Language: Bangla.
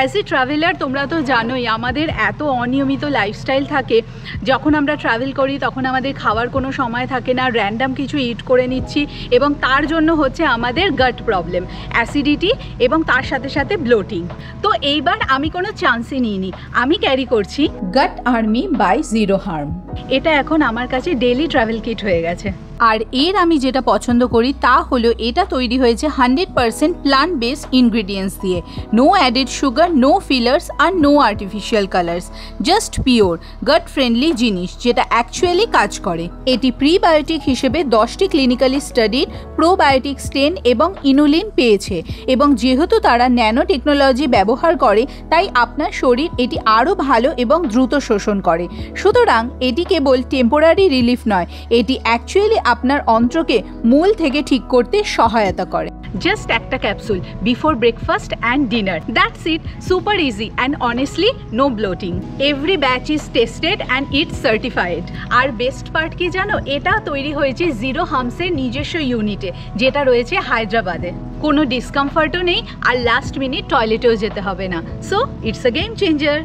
অ্যাজ এ ট্রাভেলার তোমরা তো জানোই আমাদের এত অনিয়মিত লাইফস্টাইল থাকে, যখন আমরা ট্রাভেল করি তখন আমাদের খাওয়ার কোনো সময় থাকে না, র্যান্ডাম কিছু ইট করে নিচ্ছি এবং তার জন্য হচ্ছে আমাদের গাট প্রবলেম, অ্যাসিডিটি এবং তার সাথে সাথে ব্লোটিং। তো এইবার আমি কোনো চান্সই নিইনি, আমি ক্যারি করছি গাট আর্মি বাই জিরো হার্ম। এটা এখন আমার কাছে ডেইলি ট্রাভেল কিট হয়ে গেছে। আর এর আমি যেটা পছন্দ করি তা হলো এটা তৈরি হয়েছে 100% প্লান্ট বেসড ইনগ্রিডিয়েন্টস দিয়ে, no added sugar, no fillers আর no artificial colours, just pure gut friendly জিনিস যেটা অ্যাকচুয়ালি কাজ করে। এটি প্রিবায়োটিক হিসেবে 10টি ক্লিনিক্যালি স্টাডিড প্রোবায়োটিক স্টেন এবং ইনুলিন পেয়েছে এবং যেহেতু তারা ন্যানো টেকনোলজি ব্যবহার করে তাই আপনার শরীর এটি আরও ভালো এবং দ্রুত শোষণ করে। সুতরাং এটি কেবল টেম্পোরারি রিলিফ নয়, এটি অ্যাকচুয়ালি আপনার অন্ত্রকে মূল থেকে ঠিক করতে সহায়তা করে। জাস্ট একটা capsule before breakfast and dinner, that's it, super easy and honestly no bloating. Every batch is tested and it's certified. আর বেস্ট পার্ট কি জানো, এটা তৈরি হয়েছে জিরো হার্মসের নিজস্ব ইউনিটে যেটা রয়েছে হায়দ্রাবাদে। কোনো ডিসকমফর্টও নেই আর লাস্ট মিনিট টয়লেটেও যেতে হবে না। So it's a game changer.